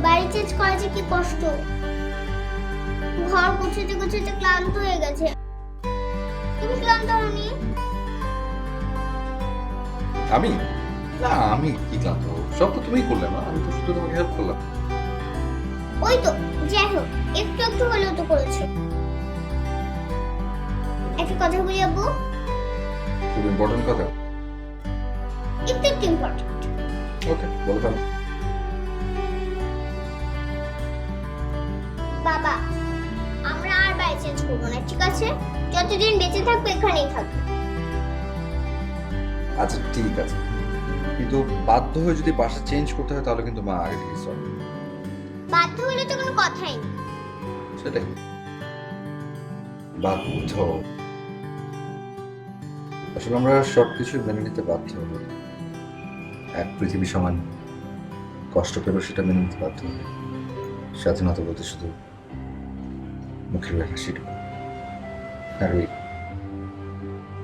বাড়ি চেঞ্জ করা যে কি কষ্ট। ঘর গুছাতে গুছাতে ক্লান্ত হয়ে গেছে। তুমি ক্লান্ত হওনি? আমি না, আমি কি ক্লান্ত হবো? সব তো তুমিই করলে, না আমি তো শুধু তোমাকে হেল্প করলাম। ওই তো, যাই হোক, একটু একটু হলেও তো করেছো। একটা কথা বলি আব্বু, খুব ইম্পর্টেন্ট কথা। একটু একটু ইম্পর্টেন্ট। ওকে, বলো ফেলো। বাবা, আমরা আর বাড়ি চেঞ্জ করবো না, ঠিক আছে? যতদিন বেঁচে থাকবো এখানেই থাকবো। আচ্ছা ঠিক আছে, কিন্তু বাধ্য হয়ে যদি বাসা চেঞ্জ করতে হয় তাহলে কিন্তু মা আগে থেকে সরি। বাধ্য হলে তো কোনো কথাই নেই। সেটাই, বাধ্য। আসলে আমরা সবকিছু মেনে নিতে বাধ্য হব। এক পৃথিবী সমান কষ্ট পেলেও সেটা মেনে নিতে বাধ্য হবে। স্বাধীনতা বলতে শুধু মুখের ওই হাসিটুকু, আর ওই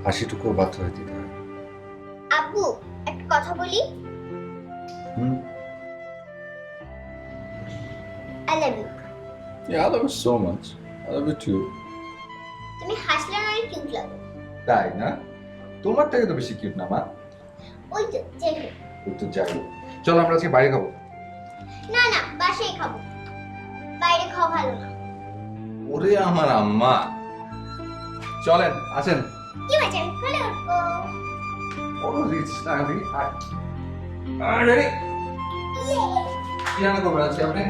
হাসিটুকু বাধ্য হয়ে দিতে হয়। আব্বু, একটা কথা বলি। হুম। I love you. Yeah, I love you so much. I love you too. তুমি হাসলে না অনেক কিউট লাগে। তাই না? তোমার থেকে তো বেশি কিউট না মা। ওই তো, যাই হোক। ওই তো যাই। চলো আমরা আজকে বাইরে খাবো। না না, বাসায় খাবো, বাইরে খাওয়া ভালো না। ওরে আমার আম্মা, চলেন আসেন। কি বাজে, আমি খালে উঠবো। বড় রিচ না আমি। রেডি? কি রান্না করবেন আজকে আপনি?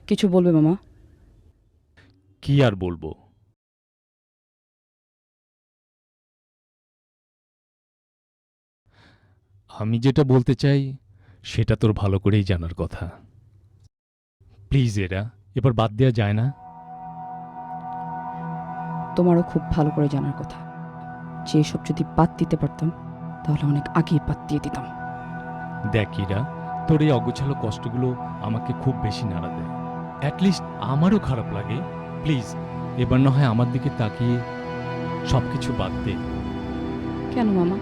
কিছু বলবে মামা? কি আর বলবো, আমি যেটা বলতে চাই সেটা তোর ভালো করেই জানার কথা। প্লিজ এরা এবার বাদ দেওয়া যায় না? তোমারও খুব ভালো করে জানার কথা যে এসব যদি বাদ দিতে পারতাম তাহলে অনেক আগেই বাদ দিয়ে দিতাম। দেখ ইরা, তোর এই অগোছালো কষ্টগুলো আমাকে খুব বেশি নাড়া দেয়। অ্যাটলিস্ট আমারও খারাপ লাগে। প্লিজ এবার না হয় আমার দিকে তাকিয়ে সবকিছু বাদ দে। কেন মামা,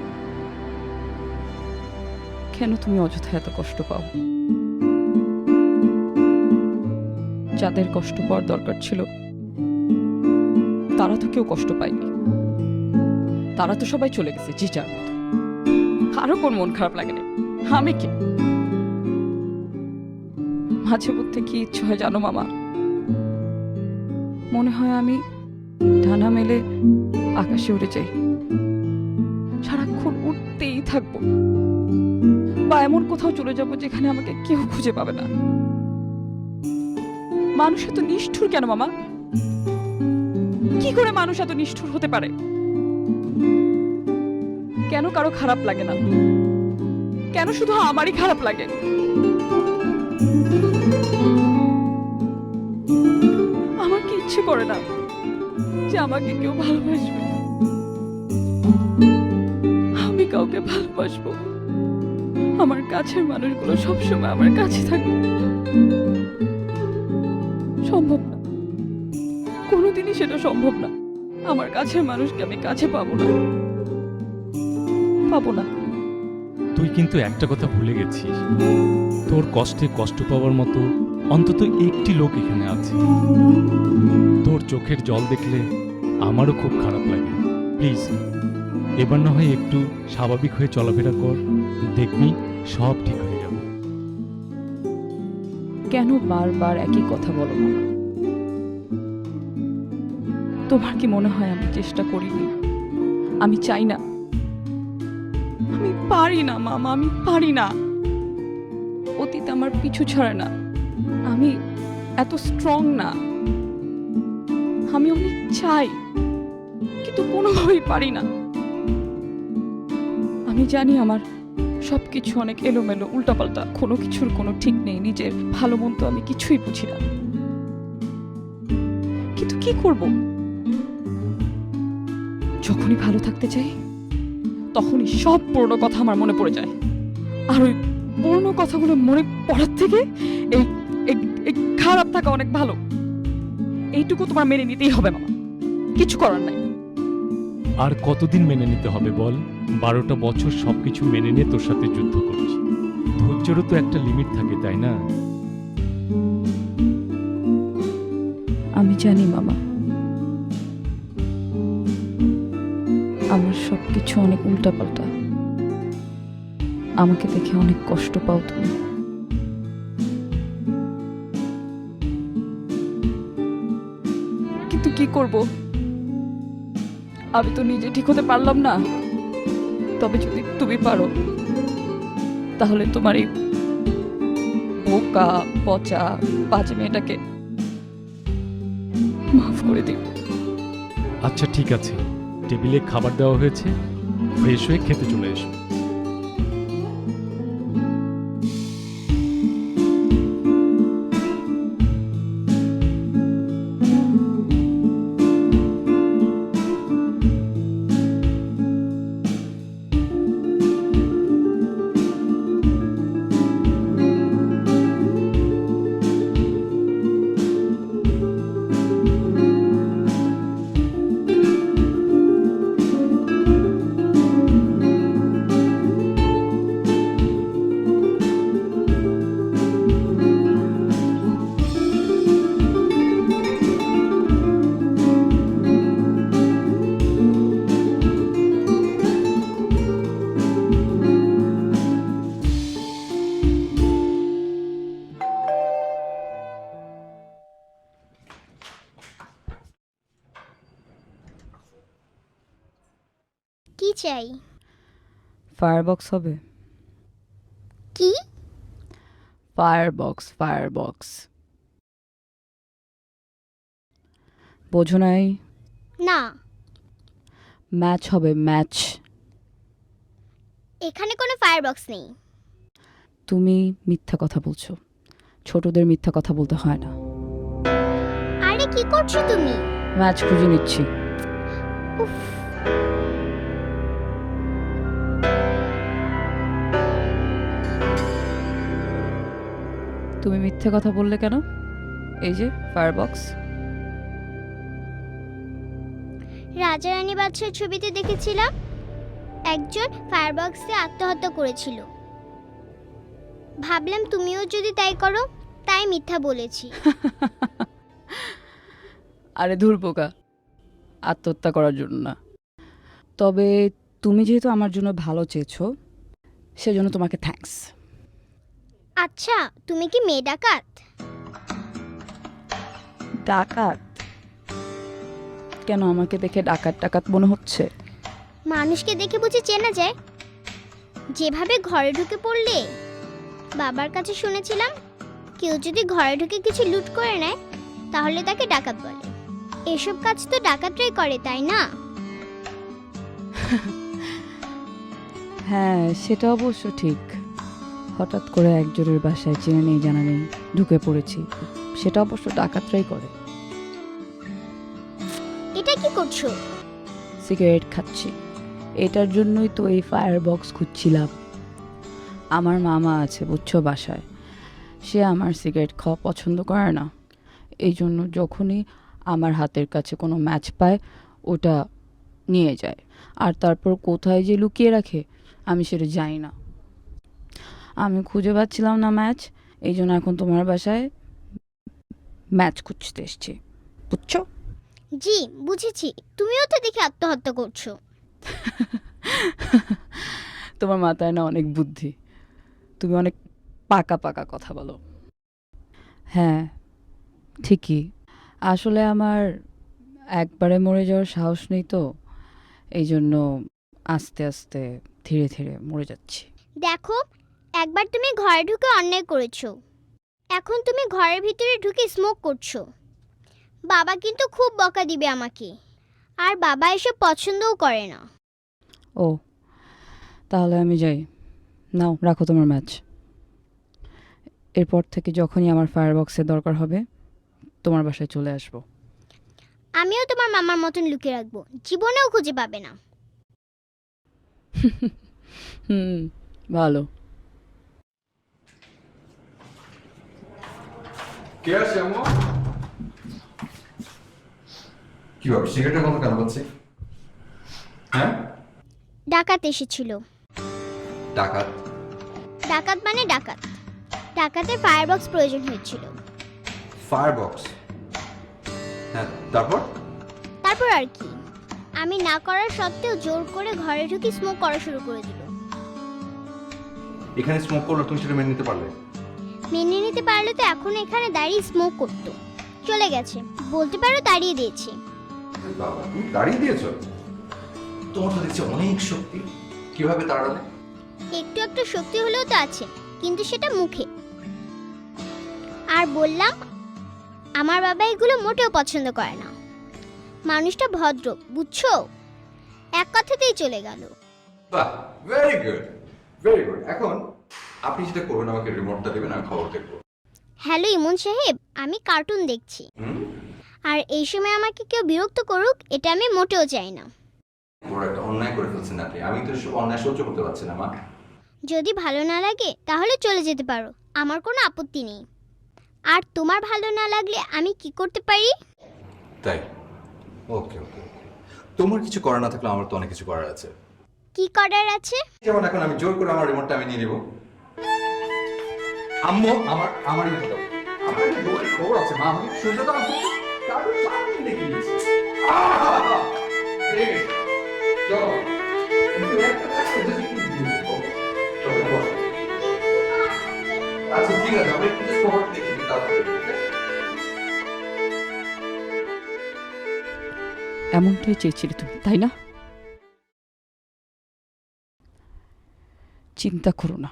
কেন তুমি অযথা এত কষ্ট পাও? যাদের কষ্ট পাওয়ার দরকার ছিল তারা তো কেউ কষ্ট পায়নি। তারা তো সবাই চলে গেছে যে যার মতো। আরো কোন মন খারাপ লাগে না? আমি কি মাঝে মধ্যে কি ইচ্ছে হয় জানো মামা? মনে হয় আমি ডানা মেলে আকাশে উড়ে যাই, সারাক্ষণ উঠতেই থাকবো, বা এমন কোথাও চলে যাবো যেখানে আমাকে কেউ খুঁজে পাবে না। মানুষ এত নিষ্ঠুর কেন মামা? কি করে মানুষ এত নিষ্ঠুর হতে পারে? কেন কারো খারাপ লাগে না? কেন শুধু আমারই খারাপ লাগে? আমার কি ইচ্ছে করে না যে আমাকে কেউ ভালোবাসবে? আমি কাউকে ভালোবাসবো, আমার কাছের মানুষগুলো সবসময় আমার কাছে থাকবে। সম্ভব না, কোনোদিনই সেটা সম্ভব না। আমার কাছের মানুষকে আমি কাছে পাবো না, পাবো না। তুই কিন্তু একটা কথা ভুলে গেছিস, তোর কষ্টে কষ্ট পাওয়ার মতো অন্তত একটি লোক এখানে আছে। তোর চোখের জল দেখলে আমারও খুব খারাপ লাগে। প্লিজ এবার না হয় একটু স্বাভাবিক হয়ে চলাফেরা কর, দেখবি সব ঠিক হয়ে যাবে। কেন বারবার একই কথা বলো মামা? তোমার কি মনে হয় আমি চেষ্টা করিনি? আমি চাই না? আমি পারি না মামা, আমি পারি না। অতীত আমার পিছু ছাড়ে না, আমি এত স্ট্রং না। আমি অনেক চাই কিন্তু কোনোভাবেই পারি না। আমি জানি আমার সব কিছু অনেক এলোমেলো, উল্টাপাল্টা, কোনো কিছুর কোনো ঠিক নেই, নিজের ভালো মন্দ আমি কিছুই বুঝি না, কিন্তু কি করব? যখনই ভালো থাকতে চাই তখনই সব পুরনো কথা আমার মনে পড়ে যায়। আর ওই পুরনো কথাগুলো মনে পড়ার থেকে এই এই খারাপ থাকা অনেক ভালো। এইটুকু তোমার মেনে নিতেই হবে মামা, কিছু করার নাই। আর কতদিন মেনে নিতে হবে বল? 12টা বছর সবকিছু মেনে নিয়ে তোর সাথে যুদ্ধ করছি। ধৈর্যেরও তো একটা লিমিট থাকে, তাই না? আমি জানি মামা, আমার সবকিছু অনেক উল্টাপাল্টা, আমাকে দেখে অনেক কষ্ট পাও তুমি। কিন্তু কি করব, আমি তো নিজে ঠিক হতে পারলাম না। তবে যদি তুমি পারো তাহলে তোমার এই বোকা পচা বাজে মেয়েটাকে মাফ করে দিও। আচ্ছা ঠিক আছে, টেবিলে খাবার দেওয়া হয়েছে, ফ্রেশ হয়ে খেতে চলে এসো। কি চাই? ফায়ারবক্স হবে? কি? ফায়ারবক্স, ফায়ারবক্স বোঝো নাই? না, ম্যাচ হবে, ম্যাচ। এখানে কোনো ফায়ার বক্স নেই। তুমি মিথ্যা কথা বলছো, ছোটদের মিথ্যা কথা বলতে হয় না। আরে কি করছো তুমি? ম্যাচ খুঁজে নিচ্ছি। উফ, তুমি মিথ্যে কথা বললে কেন? এই যে ফায়ারবক্স। রাজা রানী বাদশার ছবিতে দেখেছিলাম একজন ফায়ার বক্সে আত্মহত্যা করেছিল। ভাবলাম তুমিও যদি তাই করো, তাই মিথ্যা বলেছি। আরে ধুর বোকা, আত্মহত্যা করার জন্য না। তবে তুমি যেহেতু আমার জন্য ভালো চেয়েছো, সেজন্য তোমাকে থ্যাঙ্কস। আচ্ছা, তুমি কি মেয়ে ডাকাত? ডাকাত? কেন আমাকে দেখে ডাকাত ডাকাত মনে হচ্ছে? মানুষকে দেখে বুঝে চেনা যায়। যেভাবে ঘরে ঢুকে পড়লে, বাবার কাছে শুনেছিলাম কেউ যদি ঘরে ঢুকে কিছু লুট করে নেয় তাহলে তাকে ডাকাত বলে। এসব কাজ তো ডাকাতরাই করে, তাই না? হ্যাঁ, সেটা অবশ্য ঠিক। হঠাৎ করে একজনের বাসায় চেনা নেই জানা নেই ঢুকে পড়েছি, সেটা অবশ্য ডাকাতরাই করে। এটা কি করছো? সিগারেট খাচ্ছি। এটার জন্যই তো এই ফায়ার বক্স খুঁজছিলাম। আমার মামা আছে বুঝছো বাসায়, সে আমার সিগারেট খাওয়া পছন্দ করে না। এই জন্য যখনই আমার হাতের কাছে কোনো ম্যাচ পায় ওটা নিয়ে যায়, আর তারপর কোথায় যে লুকিয়ে রাখে আমি সেটা জানি না। আমি খুঁজে পাচ্ছিলাম না ম্যাচ, এই জন্য এখন তোমার বাসায় ম্যাচ খুঁজতে এসছি, বুঝছো? জি বুঝেছি, তুমিও তো দেখে আত্মহত্যা করছো। তোমার মাথায় না অনেক বুদ্ধি, তুমি অনেক পাকা পাকা কথা বলো। হ্যাঁ ঠিকই, আসলে আমার একবারে মরে যাওয়ার সাহস নেই তো, এই জন্য আস্তে আস্তে ধীরে ধীরে মরে যাচ্ছি। দেখো, একবার তুমি ঘরে ঢুকে অন্যায় করেছো, এখন তুমি ঘরের ভিতরে ঢুকে স্মোক করছো। বাবা কিন্তু খুব বকা দিবে আমাকে, আর বাবা এসব পছন্দও করে না। ও তাহলে আমি যাই। নাও রাখো তোমার ম্যাচ। এরপর থেকে যখনই আমার ফায়ার বক্সের দরকার হবে তোমার বাসায় চলে আসবো। আমিও তোমার মামার মতন লুকিয়ে রাখবো, জীবনেও খুঁজে পাবে না। হুম, ভালো। কে আছে আম্মু? কি ব্যাপার, সিগারেটের মতো কেন পাচ্ছি? হ্যাঁ, ডাকাত এসেছিল। ডাকাত? ডাকাত মানে ডাকাত। ডাকাতের ফায়ার বক্স প্রয়োজন হয়েছিল। Fire box? হ্যাঁ, তারপর? তারপর আর কি, আমি না করার সত্ত্বেও জোর করে ঘরে ঢুকে স্মোক করা শুরু করে দিল। এখানে স্মোক করলো, তুমি সেটা মেনে নিতে পারলে? মেনে নিতে পারলে তো এখন এখানে দাঁড়িয়ে স্মোক করতো। চলে গেছে, বলতে পারো দাঁড়িয়ে দিয়েছি। বাবা, তুমি দাঁড়িয়ে দিয়েছো? তোমার তো দেখছি অনেক শক্তি, কিভাবে তাড়ালে? একটু একটু শক্তি হলেও তো আছে, কিন্তু সেটা মুখে। আর বললাম, আমার বাবা এগুলো মোটেও পছন্দ করে না। মানুষটা ভদ্র, বুঝছো? এক কথাতেই চলে গেল। বাহ, ভেরি গুড, ভেরি গুড। এখন আপনি যেটা করবেন, আমাকে রিমোটটা দেবেন, আমি খবর দেখবো। হ্যালো ইমন সাহেব, আমি কার্টুন দেখছি। আর এই সময় আমাকে কেউ বিরক্ত করুক, এটা আমি মোটেও চাই না। বড় একটা অন্যায় করে ফেলছেন আপনি, আমি তো সব অন্যায় সহ্য করতে পারছি না মা। যদি ভালো না লাগে তাহলে চলে যেতে পারো, আমার কোনো আপত্তি নেই। আর তোমার ভালো না লাগলে আমি কি করতে পারি? তাই? ওকে ওকে ওকে। তোমার কিছু করার না থাকলে আমার তো অনেক কিছু করার আছে। কি করার আছে? যেমন এখন আমি জোর করে আমার রিমোটটা আমি নিয়ে নিব। আম্মু, আমার রিমোট দাও। আমার একটা জরুরি খবর আছে মা, আমি শুনতে দাও। কারণ সামনে দেখে নিয়েছি। ঠিক আছে, চলো। কিন্তু একটা কাজ করতে কি দিব? চলো বস। আচ্ছা ঠিক আছে, আমি একটু খবর দেখি তাহলে। এমনটাই চেয়েছিলে তুমি, তাই না? চিন্তা করো না,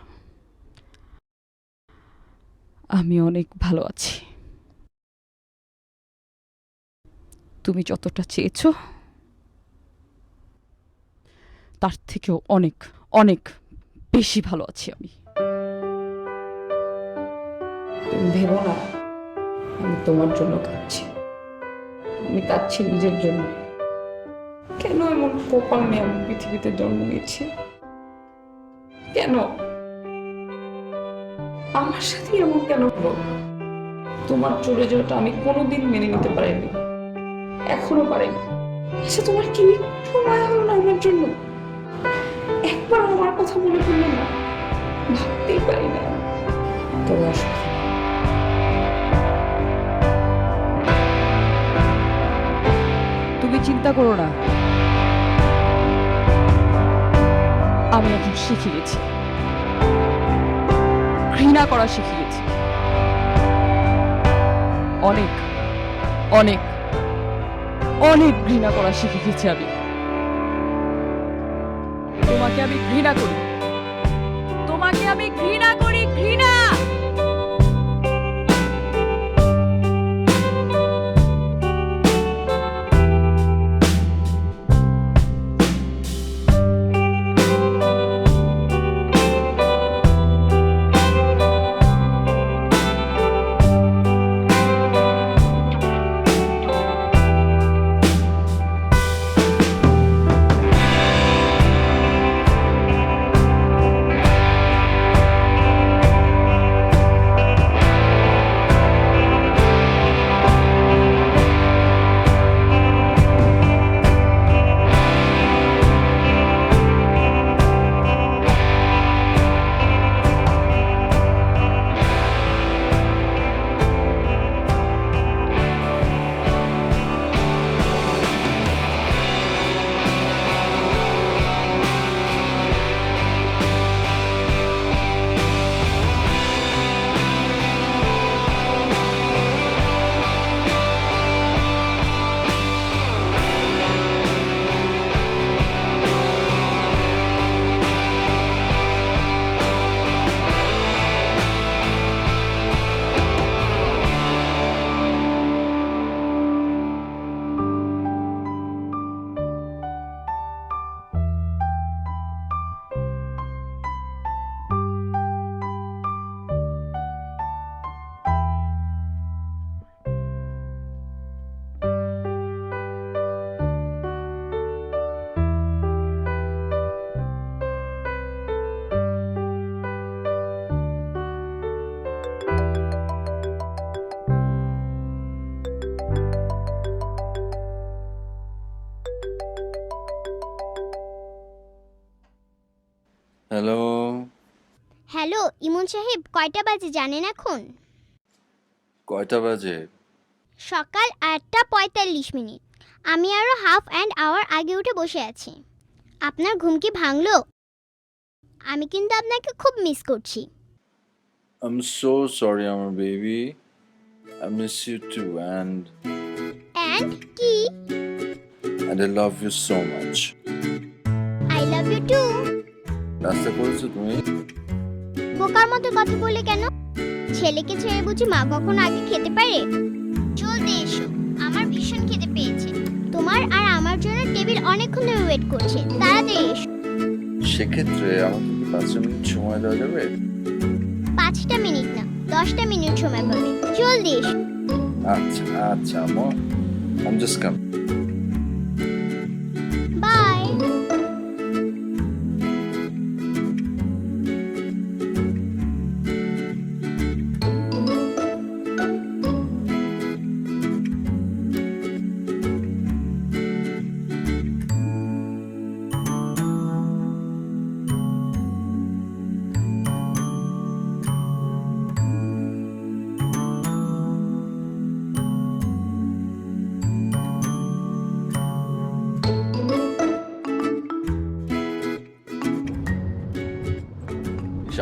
আমি অনেক ভালো আছি। তুমি যতটা চেয়েছো তার থেকেও অনেক অনেক বেশি ভালো আছি আমি। তুমি ভেবো না আমি তোমার জন্য কাঁদছি, আমি কাঁদছি নিজের জন্য। কেন এমন কপাল নিয়ে আমি পৃথিবীতে জন্ম নিয়েছি? কেন আমার সাথে এমন কেন হলো? তোমার চলে যাওয়াটা আমি কোনোদিন মেনে নিতে পারিনি, এখনো পারিনি। আচ্ছা তোমার কি একটু মায়া হলো না আমার জন্য? একবার আমার কথা মনে পড়লো না? ভাবতেই পারি না। তবে আসো, তুমি চিন্তা করো না, আমি এখন শিখে গেছি, ঘৃণা করা শিখে গেছি। অনেক অনেক অনেক ঘৃণা করা শিখে গেছি আমি। তোমাকে আমি ঘৃণা করি, তোমাকে আমি ঘৃণা করি, ঘৃণা। হ্যালো, হ্যালো ইমন সাহেব, কয়টা বাজে জানেন এখন? কয়টা বাজে? সকাল 8:45। আমি আরো হাফ অ্যান্ড আওয়ার আগে উঠে বসে আছি। আপনার ঘুম কি ভাঙলো? আমি কিন্তু আপনাকে খুব মিস করছি। I'm so sorry, আমার baby. I miss you too, and কি? I love you so much. I love you too. নাস্তা করেছো তুমি? বোকার মতো কথা বলে কেন? ছেলেকে ছেড়ে বুঝি মা কখনো আগে খেতে পারে? জলদি এসো, আমার ভীষণ খেতে পেয়েছে। তোমার আর আমার জন্য টেবিল অনেকক্ষণ ধরে ওয়েট করছে, তাড়াতাড়ি এসো। সেক্ষেত্রে আমাকে কি 5 মিনিট সময় দেওয়া যাবে? 5টা মিনিট না, 10টা মিনিট সময় পাবে। জলদি এসো। আচ্ছা আচ্ছা আমো, I'm just coming. বাই।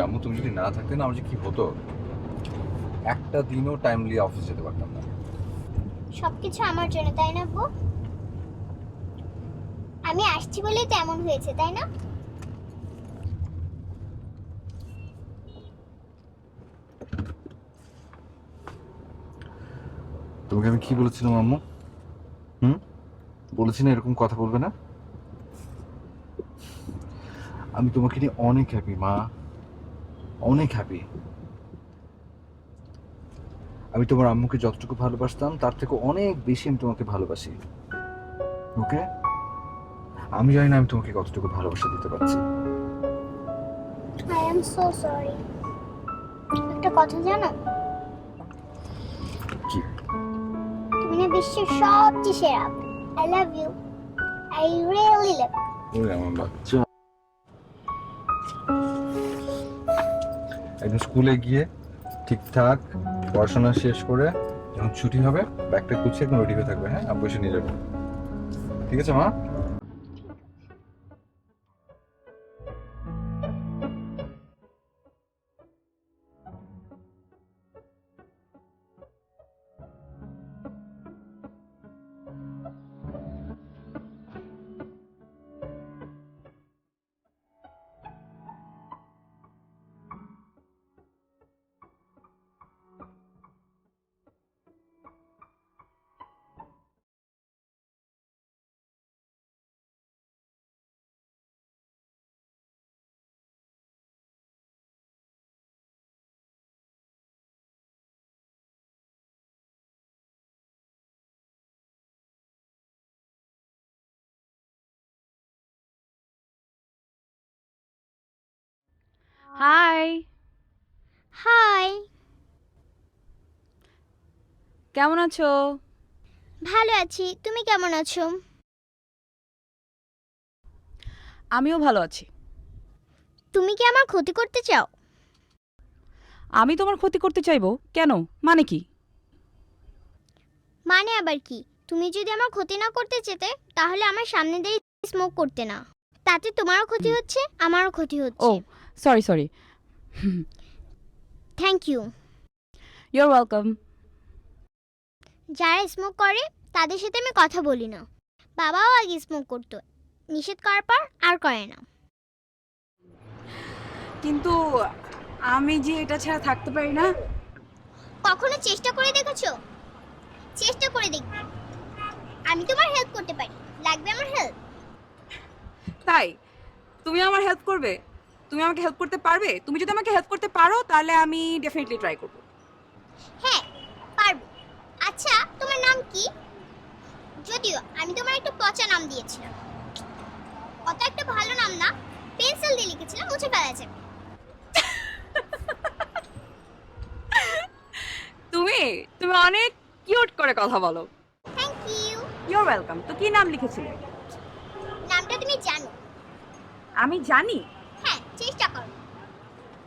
আম্মু তুমি যদি না থাকতে না আমার যে কি হতো, একটা দিনও টাইমলি অফিস যেতে পারতাম না। সবকিছু আমার জন্য, তাই না গো? আমি আসছি বলেই তো এমন হয়েছে, তাই না? তোমাকে আমি কি বলেছিলাম আম্মু? বলেছি না এরকম কথা বলবে না? আমি তোমাকে নিয়ে অনেক হ্যাপি মা, অনেক হ্যাপি। আমি তোমার আম্মুকে যতটুকু ভালোবাসতাম তার থেকে অনেক বেশি আমি তোমাকে ভালোবাসি। ওকে, আমি জানি না আমি তোমাকে কতটুকু ভালোবাসা দিতে পারছি। I am so sorry. একটা কথা জানো? কি? তুমি না বিশ্বের সবচেয়ে সেরা। I love you, I really love. ওরে আমার বাচ্চা, একদম স্কুলে গিয়ে ঠিকঠাক পড়াশোনা শেষ করে যখন ছুটি হবে ব্যাগটা গুছিয়ে একদম রেডি হয়ে থাকবে। হ্যাঁ, আব্বু এসে নিয়ে যাবে। ঠিক আছে মা? Hi, hi. কেমন আছো? ভালো আছি, তুমি কেমন আছো? আমিও ভালো আছি। তুমি কি আমার ক্ষতি করতে চাও? আমি তোমার ক্ষতি করতে চাইবো কেন? মানে কি? মানে আবার কি? তুমি যদি আমার ক্ষতি না করতে চেতে তাহলে আমার সামনে দিয়ে স্মোক করতে না। তাতে তোমারও ক্ষতি হচ্ছে, আমারও ক্ষতি ও হচ্ছে। Sorry sorry, thank you. You're welcome. যারা স্মোক করে তাদের সাথে আমি কথা বলি না। বাবাও আগে স্মোক করতো, নিষেধ করার পর আর করে না। কিন্তু আমি যে এটা ছাড়া থাকতে পারি না। কখনো চেষ্টা করে দেখেছো? চেষ্টা করে দেখবে, আমি তোমার হেল্প করতে পারি। লাগবে আমার হেল্প? তাই তুমি আমার হেল্প করবে? তুমি আমাকে হেল্প করতে পারবে? তুমি যদি আমাকে হেল্প করতে পারো তাহলে আমি ডেফিনেটলি ট্রাই করব। হ্যাঁ পারবো। আচ্ছা তোমার নাম কি? যদিও আমি তোমার একটা পচা নাম দিয়েছিলাম, অত একটা ভালো নাম না, পেন্সিল দিয়ে লিখেছিলাম, মুছে ফেলা যাবে। তুমি তুমি অনেক কিউট করে কথা বলো। Thank you. You're welcome. তো কি নাম লিখেছিলে? নামটা তুমি জানো? আমি জানি। হ্যাঁ চেষ্টা করো।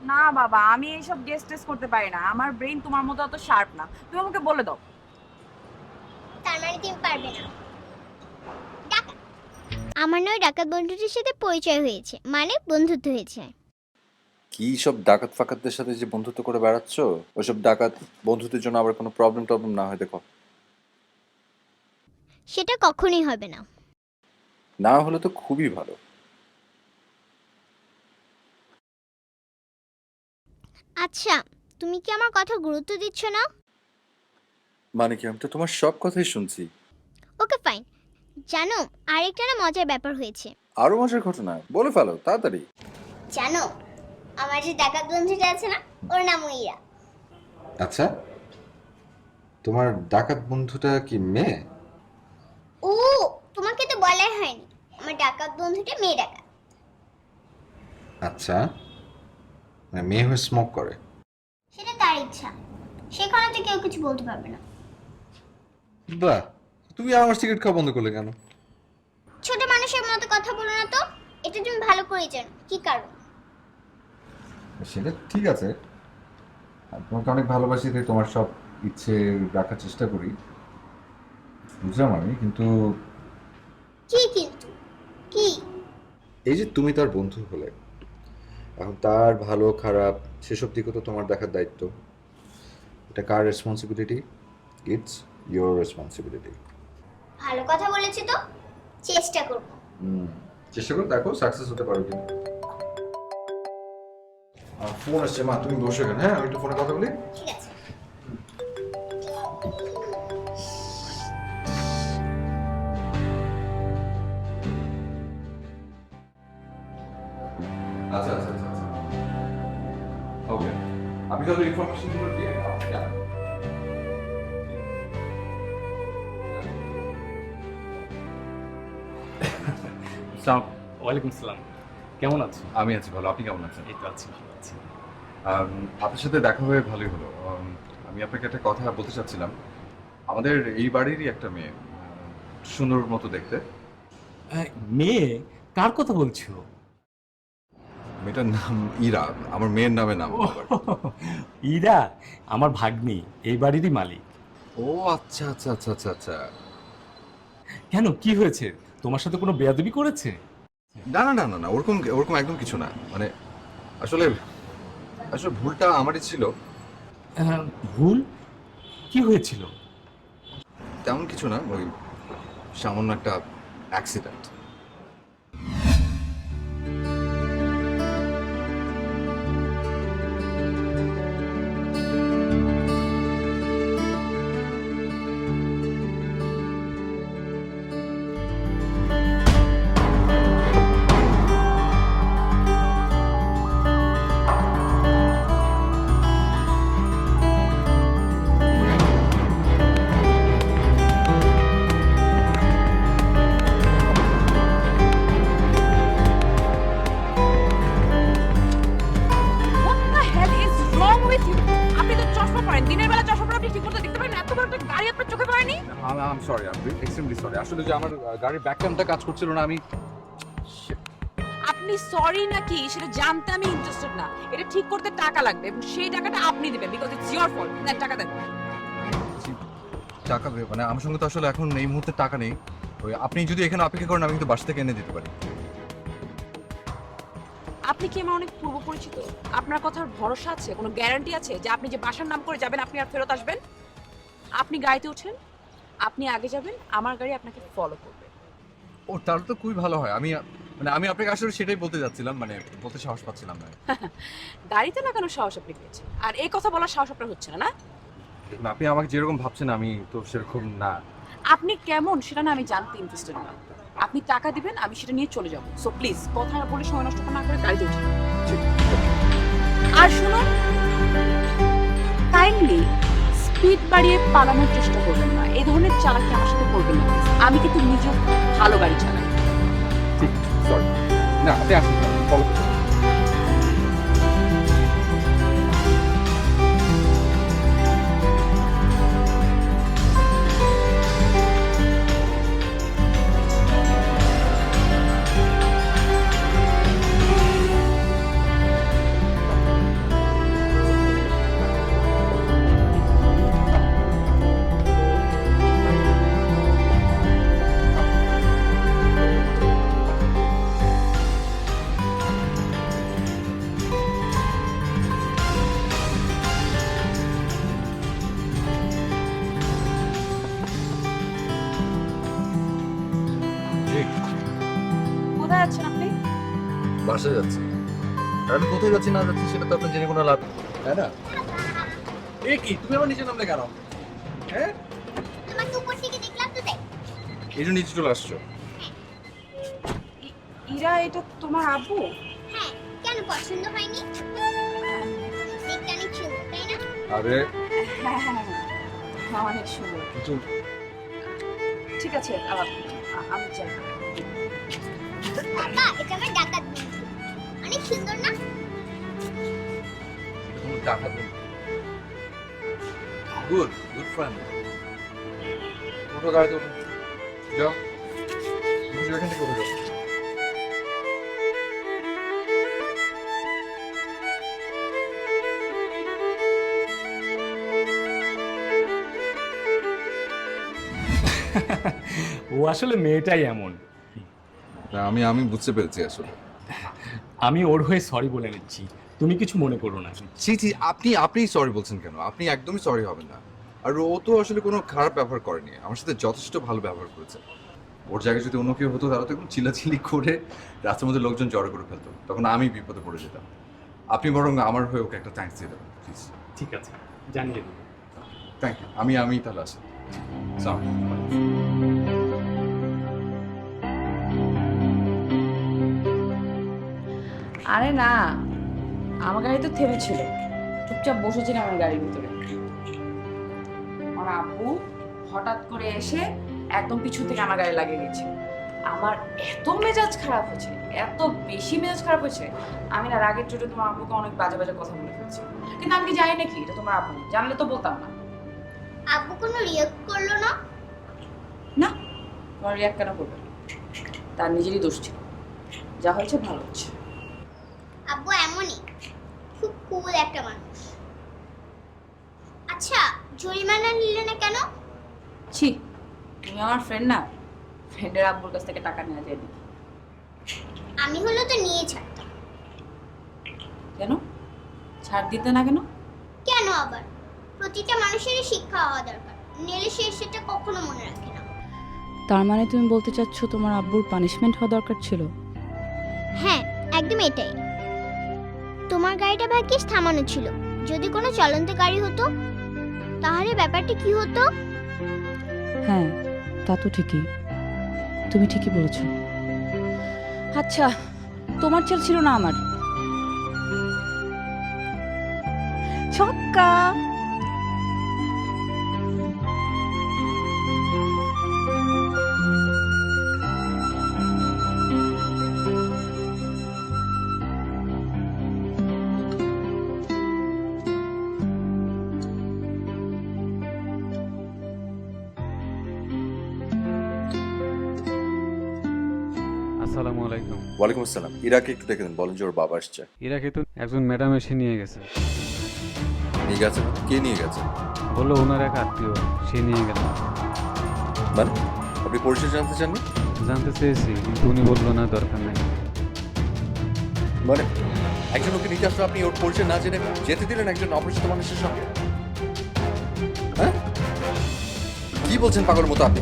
না বাবা, আমি এইসব গেস টেস করতে পারি না, আমার ব্রেন তোমার মতো অত শার্প না, তুমি আমাকে বলে দাও। তার মানে তুমি পারবে না। ডাকাত। আমার নয় ডাকাত বন্ধুটির সাথে পরিচয় হয়েছে, মানে বন্ধুত্ব হয়েছে। কি সব ডাকাত ফাকাতদের সাথে যে বন্ধুত্ব করে বেড়াচ্ছ, ওইসব ডাকাত বন্ধুদের জন্য আবার কোনো প্রবলেম টবলেম না হয় দেখো। সেটা কখনোই হবে না। না হলে তো খুবই ভালো। আচ্ছা, তুমি কি আমার কথা গুরুত্ব দিচ্ছ না? মানে কি, আমি তো তোমার সব কথাই শুনছি। Okay fine. জানো, আরেকটা না মজার ব্যাপার হয়েছে। আরো মজার ঘটনা বলে ফেলো তাড়াতাড়ি। জানো, আমার যে ডাকাত বন্ধুটা আছে না, ওর নাম ইরা। আচ্ছা, তোমার ডাকাত বন্ধুটা কি মেয়ে? ও, তোমাকে তো বলাই হয়নি, আমার ডাকাত বন্ধুটা মেয়ে ডাকাত। আচ্ছা, মানে মেয়ে হয়ে স্মোক করে? সেটা তার ইচ্ছা, সেখানে তো কেউ কিছু বলতে পারবে না। বাহ, তুমি আমার সিগারেট খাওয়া বন্ধ করলে কেন? ছোট মানুষের মতো কথা বলো না তো, এটা তুমি ভালো করে জানো কি কারণ। সেটা ঠিক আছে, আমি তোমাকে অনেক ভালোবাসি, তাই তোমার সব ইচ্ছে রাখার চেষ্টা করি, বুঝলাম আমি। কিন্তু কি কিন্তু? কি? এই যে তুমি তার বন্ধু হলে, এখন তার ভালো খারাপ সেসব দিকও তো তোমার দেখার দায়িত্ব। এটা কার রেসপন্সিবিলিটি? It's your responsibility. ভালো কথা বলেছি তো, চেষ্টা করব। চেষ্টা করে দেখো সাকসেস হতে পারো কিনা। ফোন আসছে মা, তুমি বসে কেন? হ্যাঁ, আমি একটু ফোনে কথা বলি। ঠিক আছে। আচ্ছা আচ্ছা আচ্ছা ওকে, আমি তাহলে ইনফরমেশনগুলো দিয়ে ওয়ালাইকুম আসসালাম, কেমন আছেন? আমি আছি ভালো, আপনি কেমন আছেন? এই তো আছি, ভালো আছি। আপনার সাথে দেখা হয়ে ভালোই হলো। আমি আপনাকে একটা কথা বলতে চাচ্ছিলাম। আমাদের এই বাড়িরই একটা মেয়ে, সুন্দর মতো দেখতে। মেয়ে? কার কথা বলছো? মেয়েটার নাম ইরা, আমার মেয়ের নামে নাম। ইরা আমার ভাগ্নি, এই বাড়িরই মালিক। ও আচ্ছা আচ্ছা আচ্ছা আচ্ছা আচ্ছা। কেন, কি হয়েছে? তোমার সাথে কোনো বেয়াদবি করেছে? না না না না না, ওরকম ওরকম একদম কিছু না। মানে আসলে আসলে ভুলটা আমারই ছিল। ভুল? কি হয়েছিল? তেমন কিছু না, ওই সামান্য একটা accident. What the hell is wrong with you? আপনি তো চশমা পরেন, দিনের বেলা চশমা পরে আপনি ঠিক মতো দেখতে পারেন না? এত বড় একটা গাড়ি আপনার চোখে পড়েনি? I am sorry, I am extremely sorry. আসলে যে আমার গাড়ির ব্যাক ক্যামটা কাজ করছিল না, আমি আপনি সরি নাকি সেটা জানতে আমি ইন্টারেস্টেড না। এটা ঠিক করতে টাকা লাগবে এবং সেই টাকাটা আপনি দিবেন, বিকজ ইটস ইওর ফল্ট। দেন টাকা দেন। টাকা মানে আমার সঙ্গে তো আসলে এখন এই মুহূর্তে টাকা নেই। ওই আপনি যদি এখানে অপেক্ষা করেন, আমি কিন্তু বাসা থেকে এনে দিতে পারি। আপনি কি আমার অনেক পূর্ব পরিচিত? আপনার কথার ভরসা আছে? কোনো গ্যারান্টি আছে যে আপনি যে বাসার নাম করে যাবেন আপনি আর ফেরত আসবেন? আপনি গাড়িতে ওঠেন, আপনি আগে যাবেন, আমার গাড়ি আপনাকে ফলো করবে। ও তাহলে তো খুবই ভালো হয়। আমি আপনাকে আসলে সেটাই বলতে যাচ্ছিলাম, মানে বলতে সাহস পাচ্ছিলাম না। গাড়িতে লাগানোর সাহস আপনি পেয়েছেন, আর এই কথা বলার সাহস আপনার হচ্ছে না, না? দেখুন, আপনি আমাকে যেরকম ভাবছেন আমি তো সেরকম না। আপনি কেমন সেটা না আমি জানতে ইন্টারেস্টেড না। আপনি টাকা দিবেন, আমি সেটা নিয়ে চলে যাব। সো প্লিজ কথা না বলে, সময় নষ্ট না করে গাড়িতে উঠুন। আর শুনুন, কাইন্ডলি স্পিড বাড়িয়ে পালানোর চেষ্টা করবেন না। এই ধরনের চালাকি আমার সাথে করবেন না। আমি কিন্তু নিজেও ভালো গাড়ি চালাই। ঠিক, সরি। না, আপনি আসুন, ফলো করুন। বাসায় যাচ্ছি। আর আমি কোথায় যাচ্ছি না যাচ্ছি সেটা তো আপনার জেনে কোনো লাভ নেই, তাই না? এ কি তুমি আমার নিচে নামলে কেন? হ্যাঁ, তোমাকে উপর থেকে দেখলাম তো তাই। এই জন্য নিচে চলে আসছো? ইরা, এটা তোমার আব্বু? হ্যাঁ, কেন পছন্দ হয়নি? দেখতে অনেক সুন্দর, তাই না? আরে হ্যাঁ হ্যাঁ হ্যাঁ, অনেক সুন্দর। কিছু ঠিক আছে, আমি যাই। বাবা, এটা আমার ডাকাত বন্ধু। অনেক সুন্দর না? কোনো টাকা দেন। Good friend. ওঠো গাড়িতে ওঠো। যাও। তুমি এখান থেকে উঠে যাও। ও আসলে মেয়েটাই এমন। আমি বুঝতে পেরেছি আসলে। আমি ওর হয়ে সরি বলে নিচ্ছি, তুমি কিছু মনে করো না। জি আপনি সরি বলছেন কেন? আপনি একদমই সরি হবেন না। আর ও তো আসলে কোনো খারাপ ব্যবহার করেনি, আমার সাথে যথেষ্ট ভালো ব্যবহার করেছে। ওর জায়গায় যদি অন্য কেউ হতো তাহলে তো একদম চিল্লাচিল্লি করে রাস্তার মধ্যে লোকজন জড়ো করে ফেলতো, তখন আমি বিপদে পড়ে যেতাম। আপনি বরং আমার হয়ে ওকে একটা থ্যাঙ্কস দিয়ে দেবেন প্লিজ। ঠিক আছে, জানিয়ে দেবো। Thank you. আমি তাহলে আসি। আসসালামু আলাইকুম। আরে না, আমার গাড়ি তো থেমেছিল, চুপচাপ বসেছিল আমার গাড়ির ভিতরে। আমার আব্বু হঠাৎ করে এসে একদম পিছু থেকে আমার গাড়ি লাগিয়ে গেছে। আমার এত মেজাজ খারাপ হয়েছে, এত বেশি মেজাজ খারাপ হয়েছে, আমি না রাগের চোটে তোমার আব্বুকে অনেক বাজে বাজে কথা বলে ফেলছি। কিন্তু আমি কি জানি নাকি এটা তোমার আব্বু, জানলে তো বলতাম না। আব্বু কোনো রিয়েক্ট করলো না? না, তোমার রিয়াক্ট কেন করবে? তার নিজেরই দোষ ছিল, যা হয়েছে ভালো হচ্ছে। আব্বু এমনই, খুব কুল একটা মানুষ। আচ্ছা, জরিমানা নিলে না কেন? ছি, তুমি আমার ফ্রেন্ড না, ফ্রেন্ডের আব্বুর কাছ থেকে টাকা নেওয়া যায় নাকি? আমি হলো তো নিয়ে ছাড়তাম। কেন ছাড় দিতে না কেন? কেন আবার? প্রতিটা মানুষেরই শিক্ষা হওয়া দরকার, নেলে সে সেটা কখনো মনে রাখে না। তার মানে তুমি বলতে চাচ্ছ তোমার আব্বুর পানিশমেন্ট হওয়া দরকার ছিল? হ্যাঁ, একদম এটাই। তোমার গাড়িটা ভাগ্যিস থামানো ছিল, যদি কোনো চলন্ত গাড়ি হতো তাহলে ব্যাপারটা কি হতো? হ্যাঁ, তা তো ঠিকই, তুমি ঠিকই বলেছ। আচ্ছা, তোমার চাল ছিল না আমার। ছক্কা। আসসালামু আলাইকুম। ওয়ালাইকুম আসসালাম। ইরাকে একটু ডেকে দেন, বলেন যে ওর বাবা আসছে। ইরাকে তো একজন ম্যাডাম এসে নিয়ে গেছে। নিয়ে গেছে? কে নিয়ে গেছে? বললো ওনার এক আত্মীয়, সে নিয়ে গেল। মানে আপনি পরিচয় জানতে চাননি? জানতে চেয়েছি কিন্তু উনি বললো না, দরকার নাই। মানে একজন ওকে নিতে আসলে আপনি ওর পরিচয় না জেনে যেতে দিলেন একজন অপরিচিত মানুষের সঙ্গে? হ্যাঁ, কি বলছেন পাগলের মতো আপনি?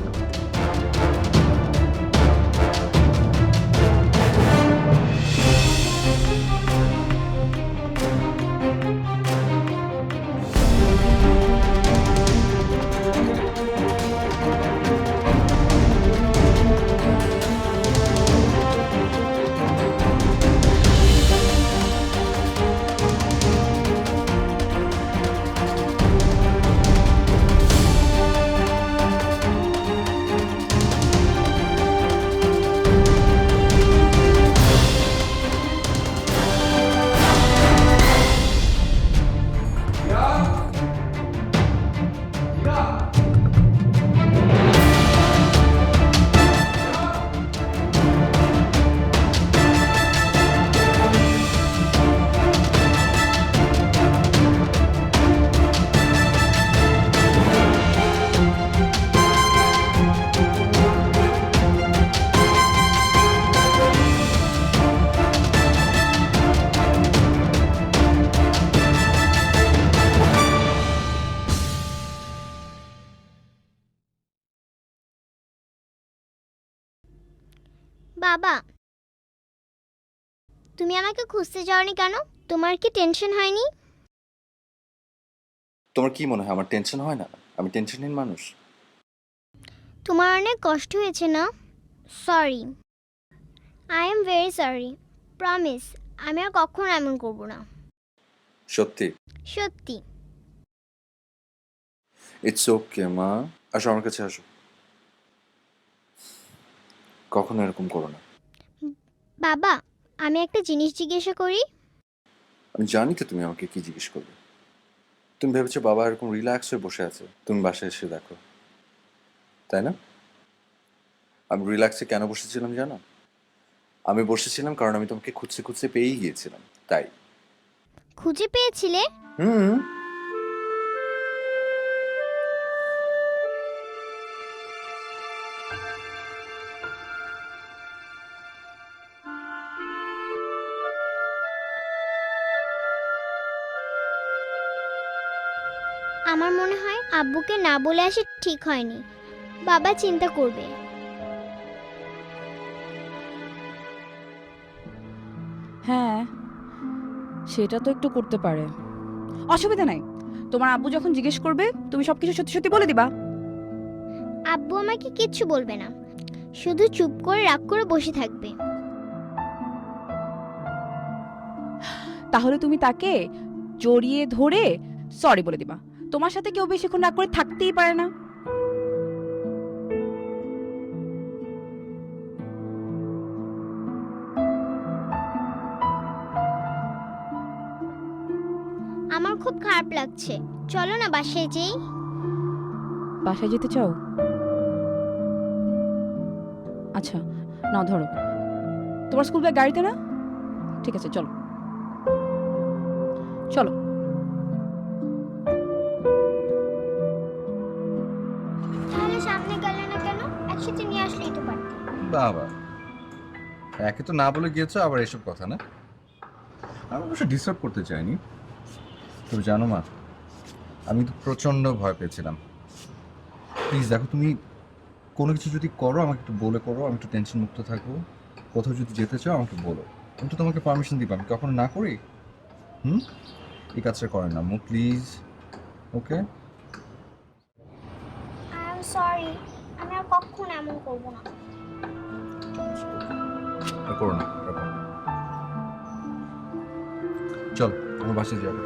বাবা, তুমি আমাকে খুঁজতে যাওনি কেন? তোমার কি টেনশন হয়নি? তোমার কি মনে হয় আমার টেনশন হয় না? আমি টেনশনহীন মানুষ। তোমার অনেক কষ্ট হয়েছে না? Sorry, I am very sorry. Promise, আমি আর কখনো এমন করবো না। সত্যি? সত্যি। ইটস ওকে মা, আসো আমার কাছে আসো। কখনো এরকম করো না। বাবা, আমি একটা জিনিস জিজ্ঞাসা করি? আমি জানি তো তুমি আমাকে কি জিজ্ঞেস করবে। তুমি ভেবেছো বাবা এরকম রিল্যাক্স হয়ে বসে আছে, তুমি বাসায় এসে দেখো, তাই না? আমি রিল্যাক্সে কেন বসেছিলাম জানো? আমি বসেছিলাম কারণ আমি তোমাকে খুঁজতে খুঁজতে পেয়েই গিয়েছিলাম, তাই। খুঁজে পেয়েছিলে? হুম। আমার মনে হয় আব্বুকে না বলে আসা ঠিক হয়নি। বাবা চিন্তা করবে। হ্যাঁ, সেটা তো একটু করতে পারে। অসুবিধা নাই, তোমার আব্বু যখন জিজ্ঞেস করবে তুমি সবকিছু সত্যি সত্যি বলে দিবা। আব্বু আমাকে কিচ্ছু বলবে না, শুধু চুপ করে রাগ করে বসে থাকবে। তাহলে তুমি তাকে জড়িয়ে ধরে সরি বলে দিবা। তোমার সাথে কেউ বেশিক্ষণ রাগ করে থাকতেই পারে না। আমার খুব খারাপ লাগছে, চলো না বাসায় যেই। বাসায় যেতে চাও? আচ্ছা, নাও ধরো। তোমার স্কুল ব্যাগ গাড়িতে না? ঠিক আছে, চলো চলো। তাহলে সামনে গেলে না কেন? একসাথে নিয়ে আসলেই তো পারতে। বাবা, একে তো না বলে গিয়েছো, আবার এসব কথা না? আমি অবশ্য ডিস্টার্ব করতে চাইনি। তুমি জানো মা, আমি তো প্রচণ্ড ভয় পেয়েছিলাম। প্লিজ দেখো, তুমি কোনো কিছু যদি করো আমাকে একটু বলে করো, আমি একটু টেনশন মুক্ত থাকবো। কোথাও যদি যেতে চাও আমাকে বলো, আমি তো তোমাকে পারমিশন দিব। আমি কখনো না করি? এই কাজটা করেন না, please. Okay? I am sorry, আমি আর কখনো এমন করবো না। করো না, এরকম। চল, আমার বাসায় যাবো।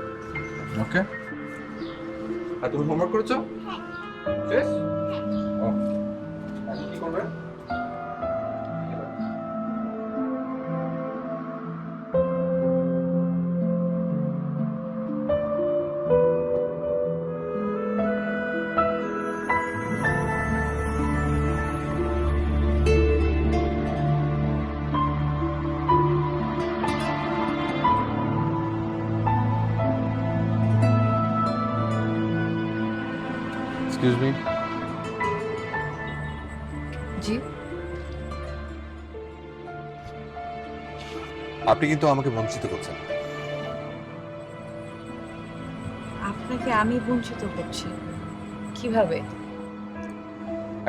ওকে? আর তুমি হোমওয়ার্ক করেছো? শেষ? ও, এখন কি করবে? Excuse me. জি? আপনি কিন্তু আমাকে বঞ্চিত করছেন। আপনাকে আমি বঞ্চিত করছি কিভাবে?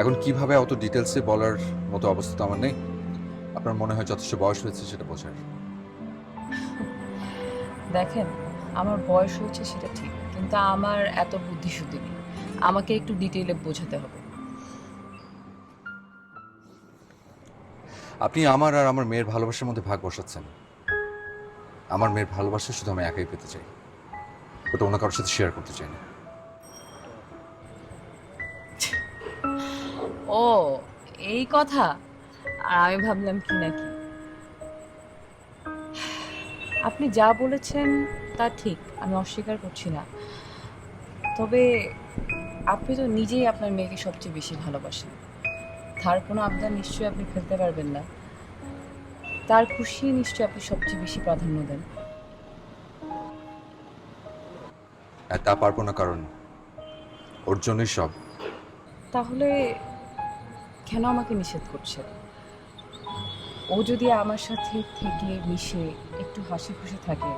এখন কিভাবে অত ডিটেলসে বলার মতো অবস্থা তো আমার নেই। আপনার মনে হয় যথেষ্ট বয়স হয়েছে সেটা বোঝার। দেখেন, আমার বয়স হয়েছে সেটা ঠিক, কিন্তু আমার এত বুদ্ধি শুদ্ধি নেই। আমাকে একটু ডিটেইলে বোঝাতে হবে। আপনি আমার আর আমার মেয়ের ভালোবাসার মধ্যে ভাগ বসাচ্ছেন। আমার মেয়ের ভালোবাসা শুধু আমি একাই পেতে চাই, ওটা অন্য কারোর সাথে শেয়ার করতে চাই না। ও, এই কথা। আর আমি ভাবলাম কি নাকি। আপনি যা বলেছেন তা ঠিক, আমি অস্বীকার করছি না। তবে আপনি তো নিজেই আপনার মেয়েকে সবচেয়ে বেশি ভালোবাসেন। তার কোনো আবদার নিশ্চয়ই আপনি ফেলতে পারবেন না। তার খুশি নিশ্চয়ই আপনি সবচেয়ে বেশি প্রাধান্য দেন। আর তা পারবো না, কারণ ওর জন্যই সব। তাহলে কেন আমাকে নিষেধ করছে? ও যদি আমার সাথে থেকে মিশে একটু হাসি খুশি থাকে,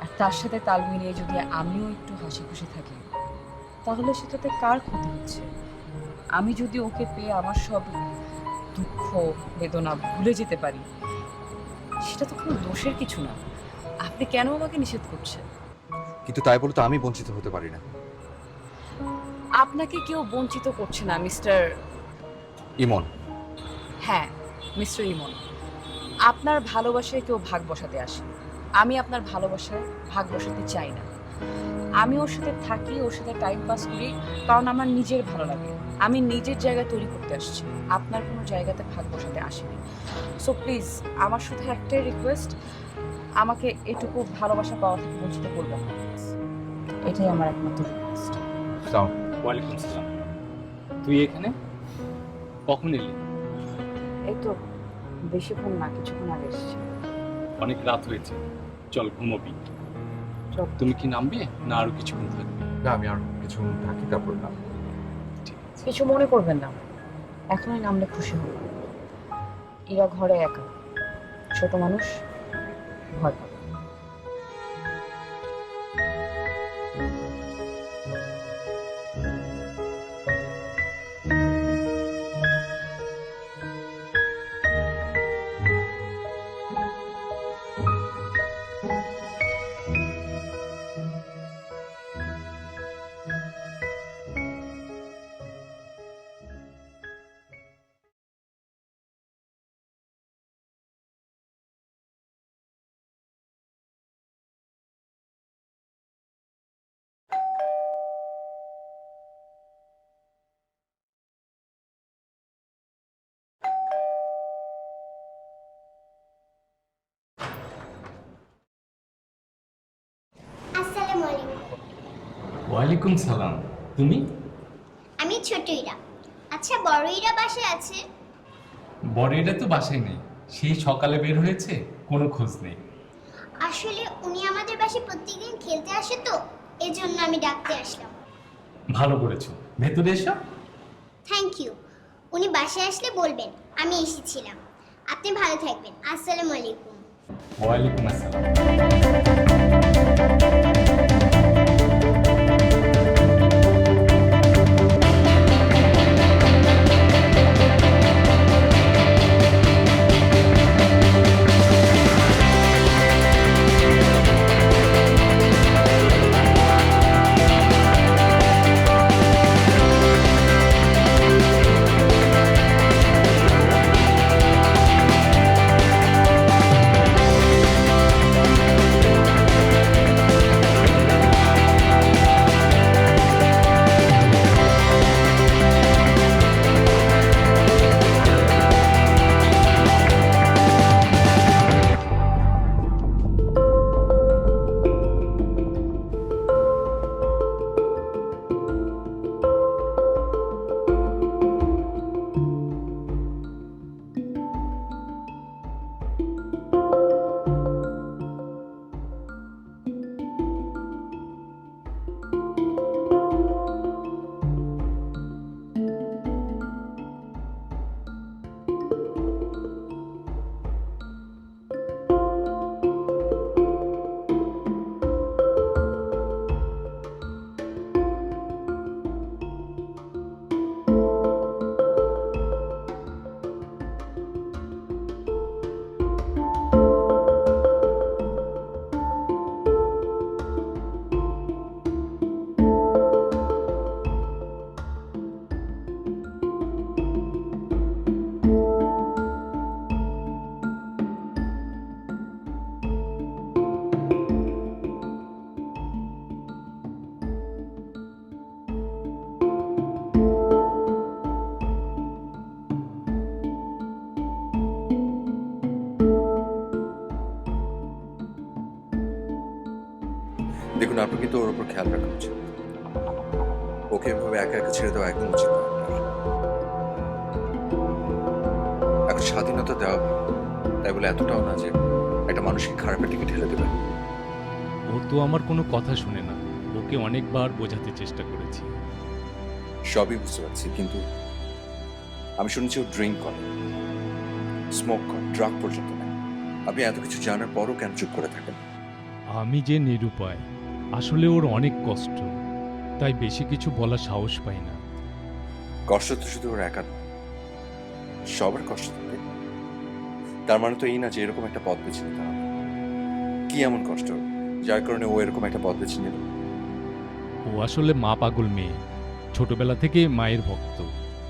আর তার সাথে তাল মিলিয়ে যদি আমিও একটু হাসি খুশি থাকি, তাহলে সেটাতে কার ক্ষতি হচ্ছে? আমি যদি ওকে পেয়ে আমার সব দুঃখ বেদনা ভুলে যেতে পারি, সেটা সেটা তো কোনো দোষের কিছু না। আপনি কেন আমাকে নিষেধ করছেন? কিন্তু তাই বলে তো আমি বঞ্চিত হতে পারি না। আপনাকে কেউ বঞ্চিত করছে না মিস্টার। ইমন, হ্যাঁ, মিস্টার ইমন। আপনার ভালোবাসায় কেউ ভাগ বসাতে আসে। আমি আপনার ভালোবাসায় ভাগ বসাতে চাই না। আমি ওর সাথে থাকি, ওর সাথে টাইম পাস করি, কারণ আমার নিজের ভালো লাগে। আমি নিজের জায়গা তৈরি করতে আসছি, আপনার কোনো জায়গাতে ভাগ বসাতে আসিনি। সো প্লিজ, আমার শুধু একটাই রিকোয়েস্ট, আমাকে এটুকু ভালোবাসা পাওয়া থেকে বঞ্চিত করবেন না। এটাই আমার একমাত্র রিকোয়েস্ট। ওয়ালাইকুম সালাম। তুই এখানে কখন এলি? এই তো বেশিক্ষণ না, কিছুক্ষণ আগে এসেছি। অনেক রাত হয়েছে, চল ঘুমোবি। চল। তুমি কি নামবে না আরো কিছুক্ষণ থাকবে? না, আমি আর কিছু থাকি, তারপর না। কিছু মনে করবেন না, এখনই নামলে খুশি হব। এরা ঘরে একা, ছোট মানুষ, ভয় পাবে। আসসালামু আলাইকুম। ওয়ালাইকুম সালাম। তুমি? আমি ছোট ইরা। আচ্ছা, বড় ইরা বাসায় আছে? বড় এটা তো বাসায় নেই, সেই সকালে বের হয়েছে, কোনো খোঁজ নেই। আসলে উনি আমাদের বাসায় প্রত্যেকদিন খেলতে আসে, তো এজন্য আমি ডাকতে আসলাম। ভালো করেছো, ভেতরে এসো। Thank you. উনি বাসায় আসলে বলবেন আমি এসেছিলাম। আপনি ভালো থাকবেন। আসসালামু আলাইকুম। ওয়ালাইকুম আসসালাম। দেখুন, আপনার কিন্তু ওর উপর খেয়াল রাখা উচিত। ওকে এভাবে একা একা ছেড়ে দেওয়া একদম উচিত না আপনার। এখন স্বাধীনতা দেওয়া, তাই বলে এতটাও না যে একটা মানুষকে খারাপের দিকে ঠেলে দেবেন। ও তো আমার কোনো কথা শুনে না, ওকে অনেকবার বোঝাতে চেষ্টা করেছি। সবই বুঝতে পারছি, কিন্তু আমি শুনেছি ও ড্রিঙ্ক করে, স্মোক করে, ড্রাগ পর্যন্ত নেয়। আপনি এত কিছু জানার পরও কেন চুপ করে থাকেন? আমি যে নিরুপায়, আসলে ওর অনেক কষ্ট, তাই বেশি কিছু বলার সাহস পাই না। কষ্ট তো শুধু ওর একা না, সবার কষ্ট থাকে। তার মানে তো এই না যে এরকম একটা পথ বেছে নিতে হবে। কি এমন কষ্ট যার কারণে ও এরকম একটা পথ বেছে নিল? ও আসলে মা পাগল মেয়ে, ছোটবেলা থেকে মায়ের ভক্ত।